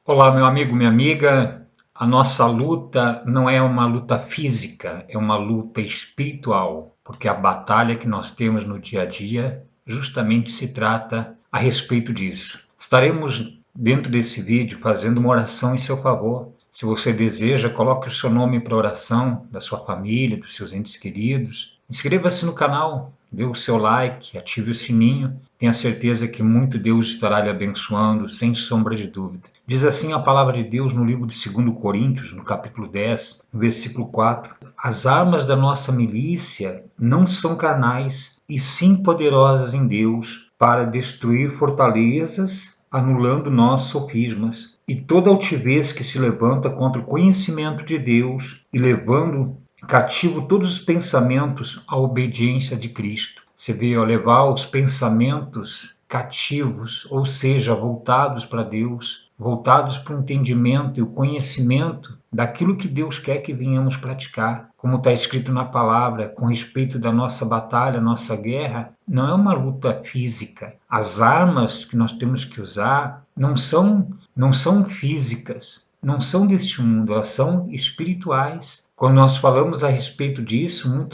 Olá, meu amigo, minha amiga. A nossa luta não é uma luta física, é uma luta espiritual, porque a batalha que nós temos no dia a dia justamente se trata a respeito disso. Estaremos dentro desse vídeo fazendo uma oração em seu favor. Se você deseja, coloque o seu nome para oração, da sua família, dos seus entes queridos. Inscreva-se no canal, dê o seu like, ative o sininho. Tenha certeza que muito Deus estará lhe abençoando, sem sombra de dúvida. Diz assim a palavra de Deus no livro de 2 Coríntios, no capítulo 10, no versículo 4. As armas da nossa milícia não são carnais, e sim poderosas em Deus, para destruir fortalezas, anulando nossos sofismas, e toda altivez que se levanta contra o conhecimento de Deus, e levando cativo todos os pensamentos à obediência de Cristo. Você vê, levar os pensamentos cativos, ou seja, voltados para Deus, voltados para o entendimento e o conhecimento daquilo que Deus quer que venhamos praticar. Como está escrito na palavra, com respeito da nossa batalha, nossa guerra, não é uma luta física. As armas que nós temos que usar não são físicas, não são deste mundo, elas são espirituais. Quando nós falamos a respeito disso,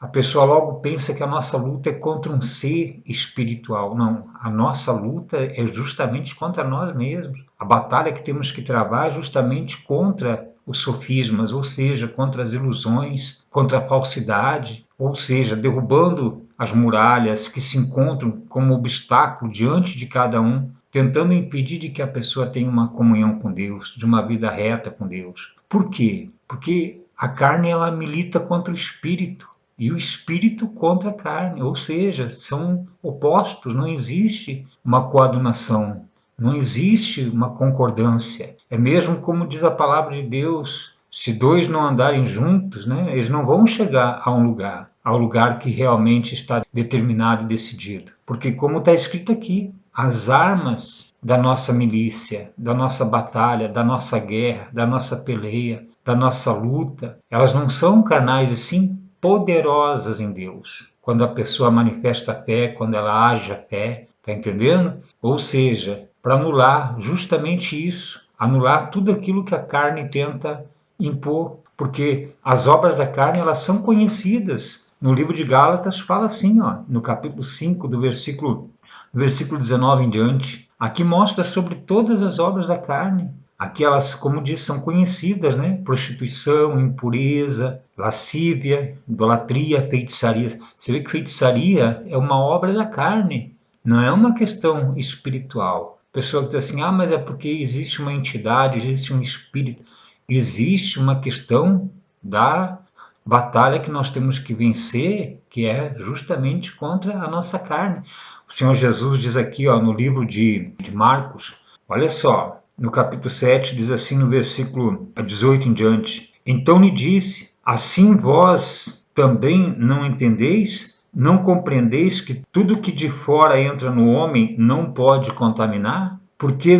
a pessoa logo pensa que a nossa luta é contra um ser espiritual. Não, a nossa luta é justamente contra nós mesmos. A batalha que temos que travar é justamente contra os sofismas, ou seja, contra as ilusões, contra a falsidade, ou seja, derrubando as muralhas que se encontram como obstáculo diante de cada um, tentando impedir de que a pessoa tenha uma comunhão com Deus, de uma vida reta com Deus. Por quê? Porque a carne ela milita contra o espírito e o espírito contra a carne, ou seja, são opostos, não existe uma coadunação, não existe uma concordância. É mesmo como diz a palavra de Deus, se dois não andarem juntos, eles não vão chegar ao lugar que realmente está determinado e decidido. Porque como está escrito aqui, as armas da nossa milícia, da nossa batalha, da nossa guerra, da nossa peleia, da nossa luta, elas não são carnais e sim poderosas em Deus. Quando a pessoa manifesta a fé, quando ela age a fé, tá entendendo? Ou seja, para anular justamente isso, anular tudo aquilo que a carne tenta impor, porque as obras da carne elas são conhecidas. No livro de Gálatas fala assim, no capítulo 5, do versículo 19 em diante. Aqui mostra sobre todas as obras da carne. Aqui elas, como diz, são conhecidas, né? Prostituição, impureza, lascívia, idolatria, feitiçaria. Você vê que feitiçaria é uma obra da carne, não é uma questão espiritual. A pessoa que diz assim, mas é porque existe uma entidade, existe um espírito. Existe uma questão da batalha que nós temos que vencer, que é justamente contra a nossa carne. O Senhor Jesus diz aqui, no livro de Marcos, olha só, no capítulo 7, diz assim no versículo 18 em diante: Então lhe disse, assim vós também não entendeis? Não compreendeis que tudo que de fora entra no homem não pode contaminar? Porque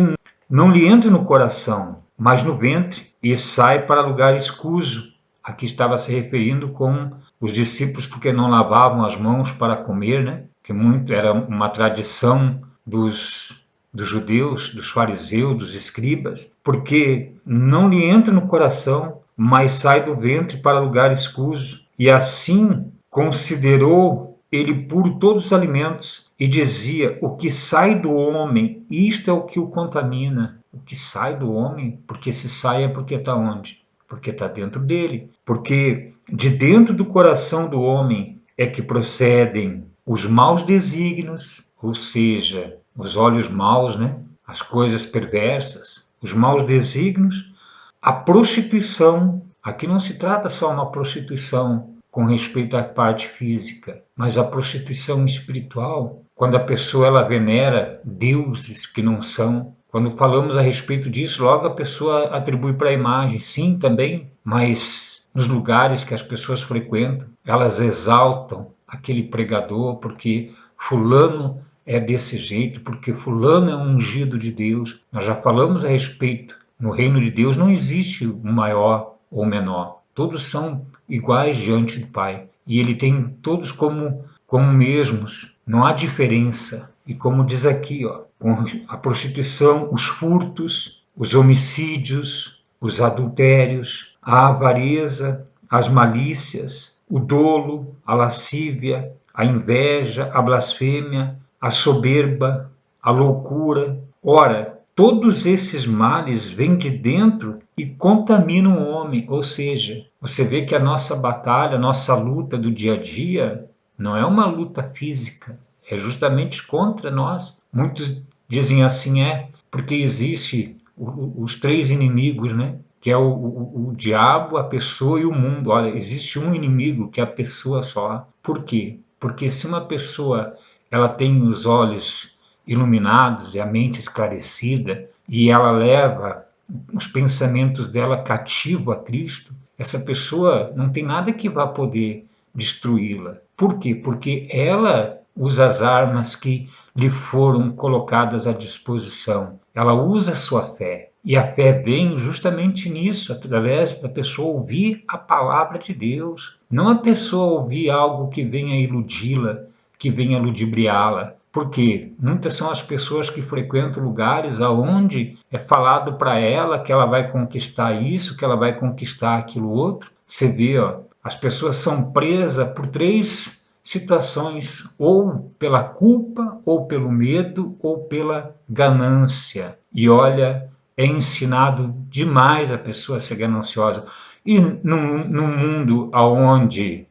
não lhe entra no coração, mas no ventre, e sai para lugar escuso. Aqui estava se referindo com os discípulos porque não lavavam as mãos para comer, né? Que muito era uma tradição dos judeus, dos fariseus, dos escribas, porque não lhe entra no coração, mas sai do ventre para lugar escuso. E assim considerou ele puro todos os alimentos e dizia: o que sai do homem, isto é o que o contamina. O que sai do homem, porque se sai é porque está onde? Porque está dentro dele. Porque de dentro do coração do homem é que procedem os maus desígnios, ou seja, os olhos maus, né? As coisas perversas, os maus desígnios, a prostituição. Aqui não se trata só uma prostituição com respeito à parte física, mas a prostituição espiritual, quando a pessoa ela venera deuses que não são. Quando falamos a respeito disso, logo a pessoa atribui para a imagem, sim, também, mas nos lugares que as pessoas frequentam, elas exaltam aquele pregador porque fulano é desse jeito, porque fulano é um ungido de Deus. Nós já falamos a respeito. No reino de Deus não existe o maior ou menor. Todos são iguais diante do Pai. E ele tem todos como mesmos. Não há diferença. E como diz aqui, a prostituição, os furtos, os homicídios, os adultérios, a avareza, as malícias, o dolo, a lascívia, a inveja, a blasfêmia, a soberba, a loucura. Ora, todos esses males vêm de dentro e contaminam o homem. Ou seja, você vê que a nossa batalha, a nossa luta do dia a dia, não é uma luta física, é justamente contra nós. Muitos dizem assim, porque existe os três inimigos, né? Que é o diabo, a pessoa e o mundo. Olha, existe um inimigo que é a pessoa só. Por quê? Porque se uma pessoa ela tem os olhos iluminados e a mente esclarecida e ela leva os pensamentos dela cativo a Cristo, essa pessoa não tem nada que vá poder destruí-la. Por quê? Porque ela usa as armas que lhe foram colocadas à disposição. Ela usa a sua fé. E a fé vem justamente nisso, através da pessoa ouvir a palavra de Deus. Não a pessoa ouvir algo que venha iludi-la, que venha ludibriá-la. Porque muitas são as pessoas que frequentam lugares aonde é falado para ela que ela vai conquistar isso, que ela vai conquistar aquilo outro. Você vê, ó, as pessoas são presas por três situações, ou pela culpa, ou pelo medo, ou pela ganância. E olha, é ensinado demais a pessoa a ser gananciosa. E num mundo onde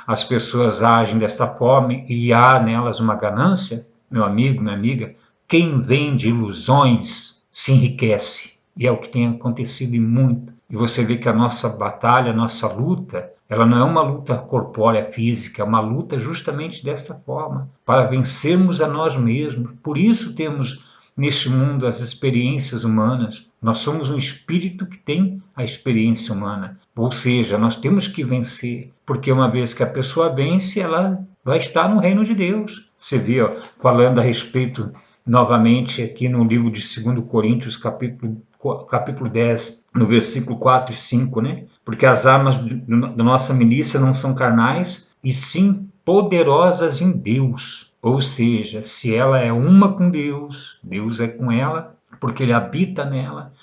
as pessoas agem desta forma e há nelas uma ganância, meu amigo, minha amiga, quem vende ilusões se enriquece. E é o que tem acontecido muito. E você vê que a nossa batalha, a nossa luta, ela não é uma luta corpórea física, é uma luta justamente desta forma, para vencermos a nós mesmos. Por isso temos neste mundo as experiências humanas. Nós somos um espírito que tem a experiência humana. Ou seja, nós temos que vencer, porque uma vez que a pessoa vence, ela vai estar no reino de Deus. Você vê, ó, falando a respeito novamente aqui no livro de 2 Coríntios, capítulo 10, no versículo 4 e 5, né? Porque as armas da nossa milícia não são carnais, e sim poderosas em Deus. Ou seja, se ela é uma com Deus, Deus é com ela, porque Ele habita nela,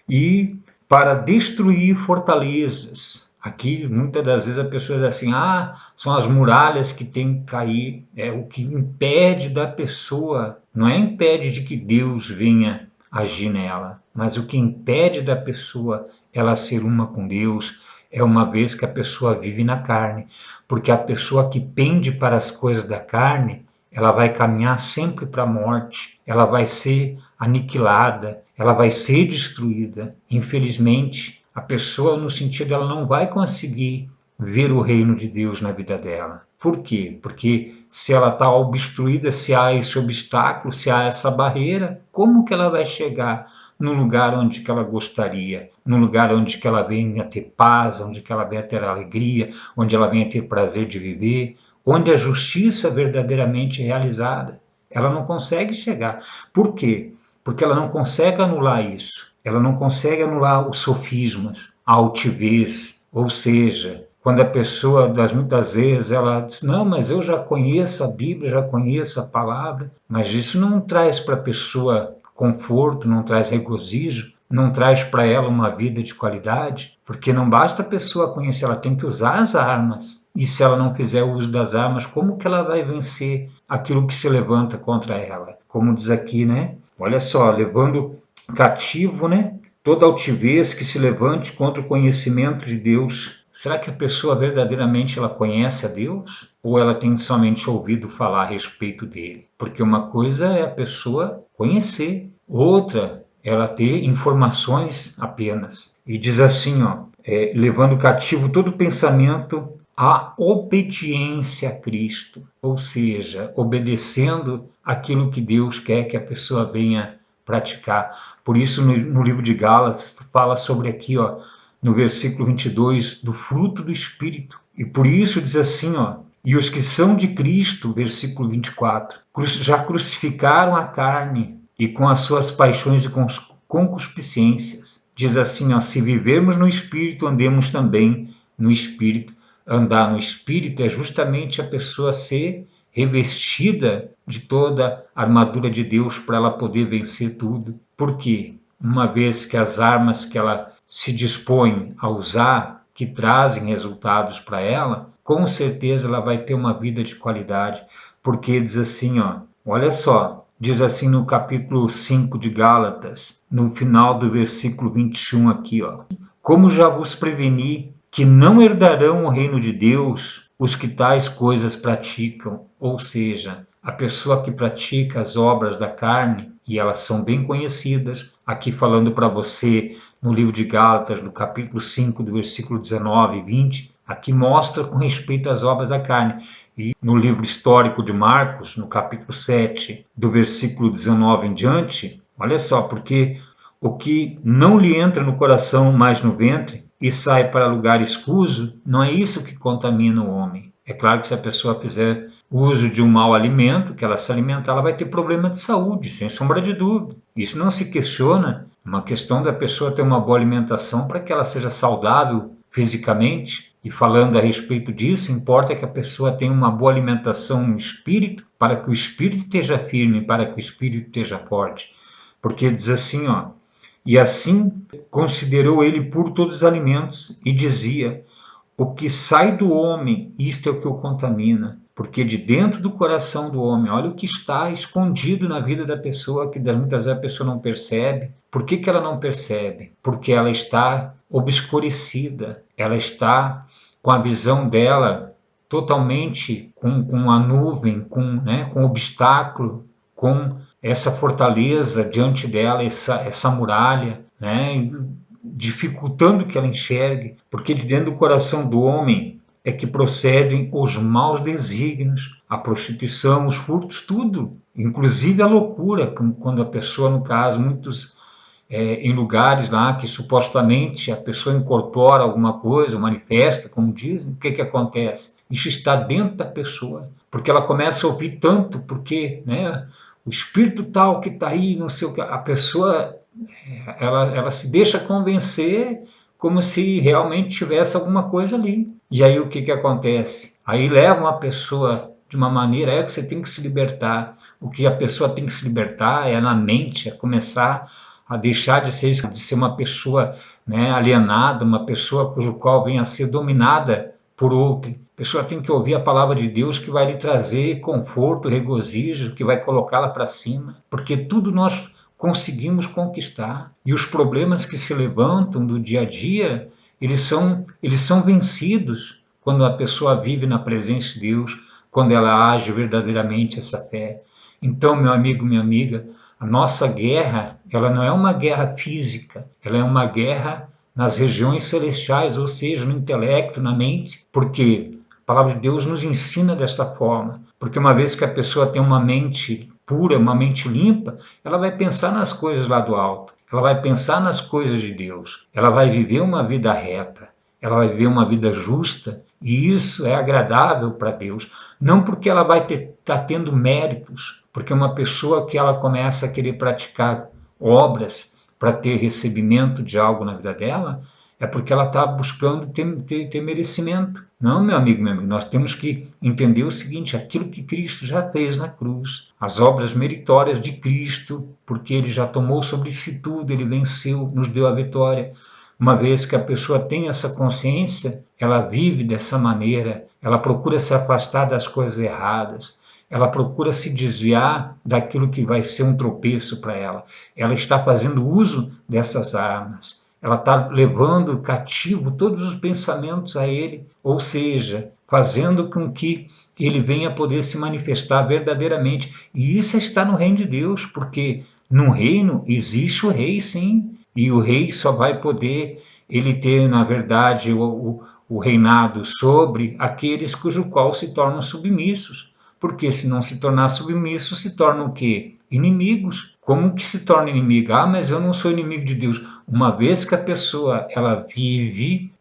e para destruir fortalezas. Aqui, muitas das vezes, a pessoa diz assim, são as muralhas que têm que cair. É o que impede da pessoa, não é impede de que Deus venha agir nela, mas o que impede da pessoa ela ser uma com Deus é uma vez que a pessoa vive na carne. Porque a pessoa que pende para as coisas da carne, ela vai caminhar sempre para a morte, ela vai ser aniquilada, ela vai ser destruída. Infelizmente, a pessoa, no sentido, ela não vai conseguir ver o reino de Deus na vida dela. Por quê? Porque se ela está obstruída, se há esse obstáculo, se há essa barreira, como que ela vai chegar no lugar onde que ela gostaria, no lugar onde que ela venha ter paz, onde que ela venha ter alegria, onde ela venha ter prazer de viver, onde a justiça verdadeiramente é realizada. Ela não consegue chegar. Por quê? Porque ela não consegue anular isso. Ela não consegue anular os sofismas, a altivez. Ou seja, quando a pessoa, muitas vezes, ela diz, não, mas eu já conheço a Bíblia, já conheço a palavra, mas isso não traz para a pessoa conforto, não traz regozijo, não traz para ela uma vida de qualidade, porque não basta a pessoa conhecer, ela tem que usar as armas. E se ela não fizer o uso das armas, como que ela vai vencer aquilo que se levanta contra ela? Como diz aqui, né? Olha só, levando cativo, né? Toda altivez que se levante contra o conhecimento de Deus. Será que a pessoa verdadeiramente ela conhece a Deus? Ou ela tem somente ouvido falar a respeito dele? Porque uma coisa é a pessoa conhecer, outra ela ter informações apenas. E diz assim, ó, levando cativo todo pensamento à obediência a Cristo, ou seja, obedecendo aquilo que Deus quer que a pessoa venha praticar. Por isso, no livro de Gálatas, fala sobre aqui, ó, no versículo 22, do fruto do Espírito. E por isso diz assim, ó, e os que são de Cristo, versículo 24, já crucificaram a carne e com as suas paixões e concupiscências. Diz assim, ó, se vivermos no Espírito, andemos também no Espírito. Andar no Espírito é justamente a pessoa ser revestida de toda a armadura de Deus para ela poder vencer tudo. Por quê? uma vez que as armas que ela se dispõe a usar, que trazem resultados para ela, com certeza ela vai ter uma vida de qualidade, porque diz assim, ó, olha só, diz assim no capítulo 5 de Gálatas, no final do versículo 21 aqui, ó, como já vos preveni que não herdarão o reino de Deus os que tais coisas praticam, ou seja, a pessoa que pratica as obras da carne, e elas são bem conhecidas, aqui falando para você no livro de Gálatas, no capítulo 5, do versículo 19 e 20, aqui mostra com respeito às obras da carne. E no livro histórico de Marcos, no capítulo 7, do versículo 19 em diante, olha só, porque o que não lhe entra no coração, mas no ventre, e sai para lugar escuso, não é isso que contamina o homem. É claro que se a pessoa fizer uso de um mau alimento, que ela se alimentar, ela vai ter problema de saúde, sem sombra de dúvida. Isso não se questiona. Uma questão da pessoa ter uma boa alimentação para que ela seja saudável fisicamente. E falando a respeito disso, importa que a pessoa tenha uma boa alimentação no espírito, para que o espírito esteja firme, para que o espírito esteja forte. Porque diz assim, ó, e assim considerou ele puro todos os alimentos, e dizia, o que sai do homem, isto é o que o contamina, porque de dentro do coração do homem, olha o que está escondido na vida da pessoa, que muitas vezes a pessoa não percebe. Por que ela não percebe? Porque ela está obscurecida, ela está com a visão dela totalmente com a nuvem, com obstáculo, com essa fortaleza diante dela, essa muralha, né, dificultando que ela enxergue, porque de dentro do coração do homem é que procedem os maus desígnios, a prostituição, os furtos, tudo, inclusive a loucura, quando a pessoa, no caso, muitos em lugares lá que supostamente a pessoa incorpora alguma coisa, manifesta, como dizem, o que acontece? Isso está dentro da pessoa, porque ela começa a ouvir tanto, porque né, o espírito tal que está aí, não sei o que, a pessoa ela se deixa convencer como se realmente tivesse alguma coisa ali. E aí o que acontece? Aí leva uma pessoa de uma maneira, que você tem que se libertar. O que a pessoa tem que se libertar é na mente, é começar a deixar de ser uma pessoa né, alienada, uma pessoa cujo qual venha a ser dominada por outra. A pessoa tem que ouvir a palavra de Deus que vai lhe trazer conforto, regozijo, que vai colocá-la para cima, porque tudo nós conseguimos conquistar. E os problemas que se levantam do dia a dia, eles são vencidos quando a pessoa vive na presença de Deus, quando ela age verdadeiramente essa fé. Então, meu amigo, minha amiga, a nossa guerra, ela não é uma guerra física, ela é uma guerra nas regiões celestiais, ou seja, no intelecto, na mente, porque a palavra de Deus nos ensina desta forma, porque uma vez que a pessoa tem uma mente pura, uma mente limpa, ela vai pensar nas coisas lá do alto, ela vai pensar nas coisas de Deus, ela vai viver uma vida reta, ela vai viver uma vida justa, e isso é agradável para Deus, não porque ela vai estar tendo méritos, porque uma pessoa que ela começa a querer praticar obras para ter recebimento de algo na vida dela, é porque ela está buscando ter merecimento. Não, meu amigo, nós temos que entender o seguinte, aquilo que Cristo já fez na cruz, as obras meritórias de Cristo, porque ele já tomou sobre si tudo, ele venceu, nos deu a vitória. Uma vez que a pessoa tem essa consciência, ela vive dessa maneira, ela procura se afastar das coisas erradas, ela procura se desviar daquilo que vai ser um tropeço para ela. Ela está fazendo uso dessas armas. Ela está levando cativo todos os pensamentos a ele, ou seja, fazendo com que ele venha poder se manifestar verdadeiramente. E isso está no reino de Deus, porque no reino existe o rei, sim, e o rei só vai poder ele ter, na verdade, o reinado sobre aqueles cujo qual se tornam submissos. Porque se não se tornar submisso, se tornam o quê? Inimigos. Como que se torna inimigo? Ah, mas eu não sou inimigo de Deus. Uma vez que a pessoa ela vive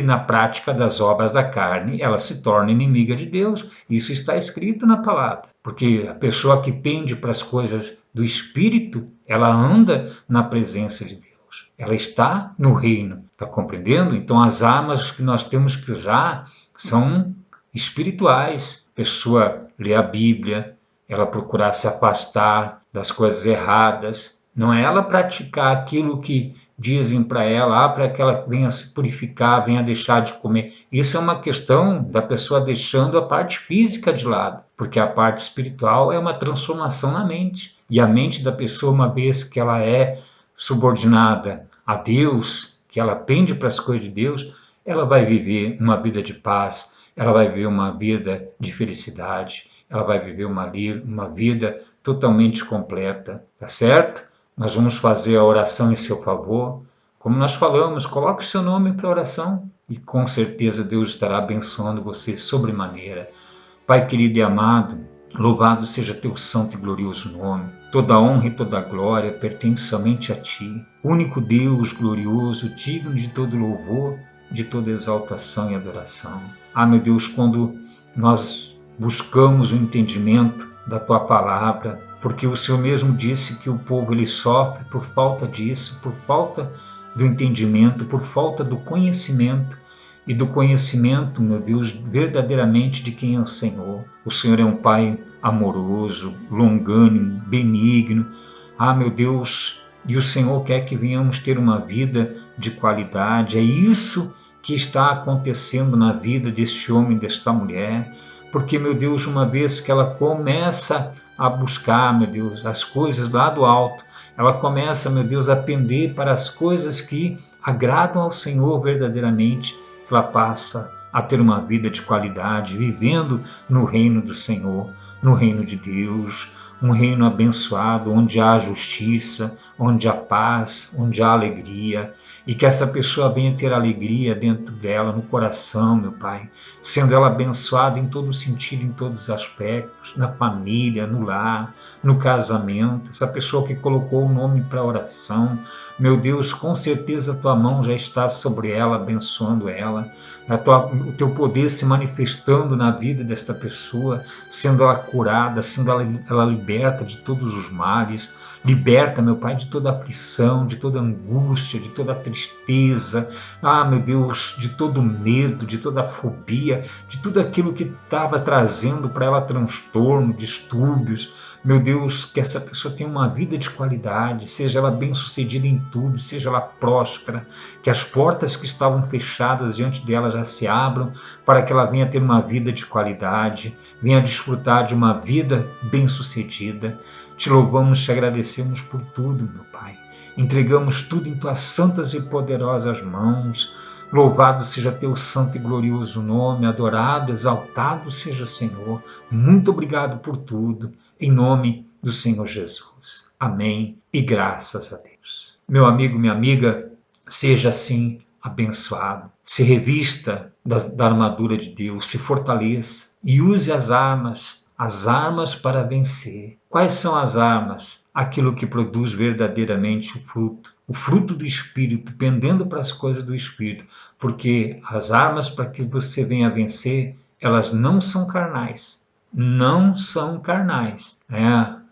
na prática das obras da carne, ela se torna inimiga de Deus. Isso está escrito na palavra. Porque a pessoa que pende para as coisas do Espírito, ela anda na presença de Deus. Ela está no reino. Está compreendendo? Então as armas que nós temos que usar são espirituais. A pessoa lê a Bíblia, ela procurar se afastar das coisas erradas, Não é ela praticar aquilo que dizem para ela, para que ela venha se purificar, venha deixar de comer. Isso é uma questão da pessoa deixando a parte física de lado, porque a parte espiritual é uma transformação na mente. E a mente da pessoa, uma vez que ela é subordinada a Deus, que ela pende para as coisas de Deus, ela vai viver uma vida de paz, ela vai viver uma vida de felicidade, ela vai viver uma vida totalmente completa, tá certo? Nós vamos fazer a oração em seu favor. Como nós falamos, coloque o seu nome para a oração e com certeza Deus estará abençoando você sobremaneira. Pai querido e amado, louvado seja teu santo e glorioso nome. Toda honra e toda glória pertence somente a ti, único Deus glorioso, digno de todo louvor, de toda exaltação e adoração. Ah, meu Deus, quando nós buscamos o entendimento da tua palavra, porque o Senhor mesmo disse que o povo ele sofre por falta disso, por falta do entendimento, por falta do conhecimento e do conhecimento, meu Deus, verdadeiramente de quem é o Senhor. O Senhor é um Pai amoroso, longânimo, benigno. Ah, meu Deus, e o Senhor quer que venhamos ter uma vida de qualidade. É isso que está acontecendo na vida deste homem, desta mulher. Porque, meu Deus, uma vez que ela começa a buscar, meu Deus, as coisas lá do alto, ela começa, meu Deus, a pender para as coisas que agradam ao Senhor verdadeiramente, ela passa a ter uma vida de qualidade, vivendo no reino do Senhor, no reino de Deus, um reino abençoado, onde há justiça, onde há paz, onde há alegria, e que essa pessoa venha ter alegria dentro dela, no coração, meu Pai, sendo ela abençoada em todo sentido, em todos os aspectos, na família, no lar, no casamento, essa pessoa que colocou o nome para oração, meu Deus, com certeza a tua mão já está sobre ela, abençoando ela, o teu poder se manifestando na vida desta pessoa, sendo ela curada, sendo ela liberta de todos os males, liberta, meu Pai, de toda aflição, de toda angústia, de toda tristeza, meu Deus, de todo medo, de toda fobia, de tudo aquilo que estava trazendo para ela transtorno, distúrbios. Meu Deus, que essa pessoa tenha uma vida de qualidade, seja ela bem-sucedida em tudo, seja ela próspera, que as portas que estavam fechadas diante dela já se abram, para que ela venha ter uma vida de qualidade, venha desfrutar de uma vida bem-sucedida. Te louvamos, te agradecemos por tudo, meu Pai. Entregamos tudo em tuas santas e poderosas mãos. Louvado seja teu santo e glorioso nome, adorado, exaltado seja o Senhor. Muito obrigado por tudo, em nome do Senhor Jesus. Amém e graças a Deus. Meu amigo, minha amiga, seja assim abençoado. Se revista da armadura de Deus, se fortaleça e use as armas para vencer. Quais são as armas? Aquilo que produz verdadeiramente o fruto do Espírito, pendendo para as coisas do Espírito, porque as armas para que você venha vencer, elas não são carnais, não são carnais.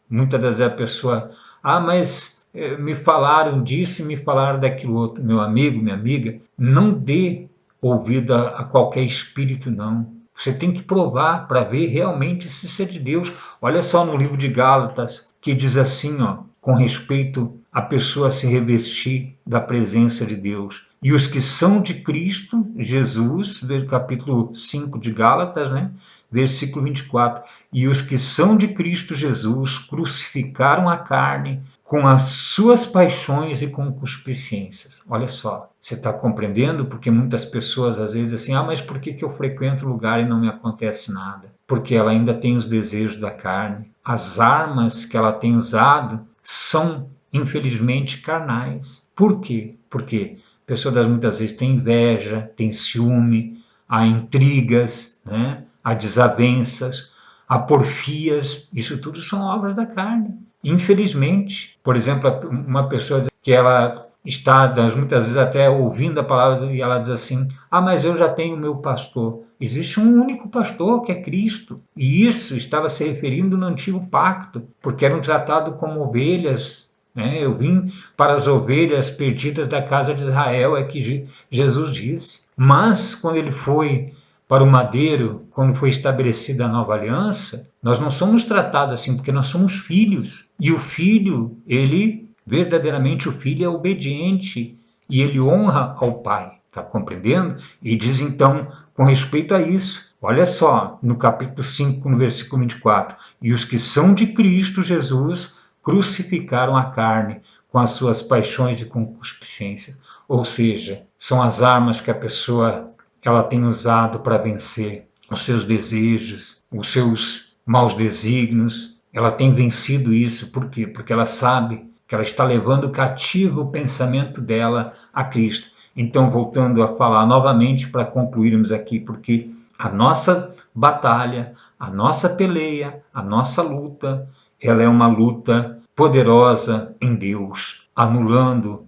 Muitas das vezes a pessoa, mas me falaram disso e me falaram daquilo outro. Meu amigo, minha amiga, não dê ouvido a qualquer espírito, não. Você tem que provar para ver realmente se isso é de Deus. Olha só no livro de Gálatas, que diz assim, com respeito à pessoa se revestir da presença de Deus. E os que são de Cristo, Jesus, capítulo 5 de Gálatas, né? Versículo 24. E os que são de Cristo Jesus crucificaram a carne com as suas paixões e concupiscências. Olha só, você está compreendendo? Porque muitas pessoas às vezes dizem assim, mas por que eu frequento o lugar e não me acontece nada? Porque ela ainda tem os desejos da carne. As armas que ela tem usado são, infelizmente, carnais. Por quê? Porque a pessoa muitas vezes tem inveja, tem ciúme, há intrigas, né? Há desavenças, há porfias. Isso tudo são obras da carne. Infelizmente, por exemplo, uma pessoa que ela está muitas vezes até ouvindo a palavra e ela diz assim, mas eu já tenho o meu pastor. Existe um único pastor, que é Cristo. E isso estava se referindo no antigo pacto, porque eram tratados como ovelhas. Eu vim para as ovelhas perdidas da casa de Israel, é que Jesus disse. Mas quando ele foi para o madeiro, quando foi estabelecida a nova aliança, nós não somos tratados assim, porque nós somos filhos. E o filho, ele Verdadeiramente o filho é obediente e ele honra ao pai. Está compreendendo? E diz então, com respeito a isso, olha só, no capítulo 5, no versículo 24: e os que são de Cristo Jesus crucificaram a carne com as suas paixões e concupiscências. Ou seja, são as armas que a pessoa ela tem usado para vencer os seus desejos, os seus maus desígnios. Ela tem vencido isso, por quê? Porque ela sabe que ela está levando cativo o pensamento dela a Cristo. Então, voltando a falar novamente para concluirmos aqui, porque a nossa batalha, a nossa peleia, a nossa luta, ela é uma luta poderosa em Deus, anulando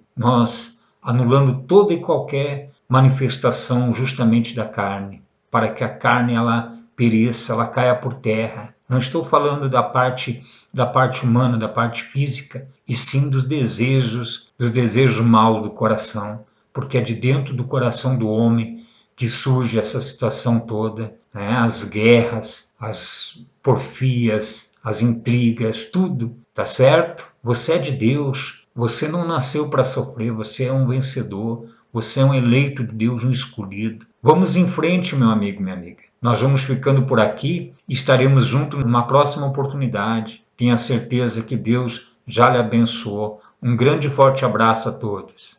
toda e qualquer manifestação justamente da carne, para que a carne ela pereça, ela caia por terra. Não estou falando da parte humana, da parte física, e sim dos desejos maus do coração, porque é de dentro do coração do homem que surge essa situação toda, né? As guerras, as porfias, as intrigas, tudo, tá certo? Você é de Deus, você não nasceu para sofrer, você é um vencedor, você é um eleito de Deus, um escolhido. Vamos em frente, meu amigo, minha amiga. Nós vamos ficando por aqui e estaremos juntos numa próxima oportunidade. Tenha certeza que Deus já lhe abençoou. Um grande e forte abraço a todos.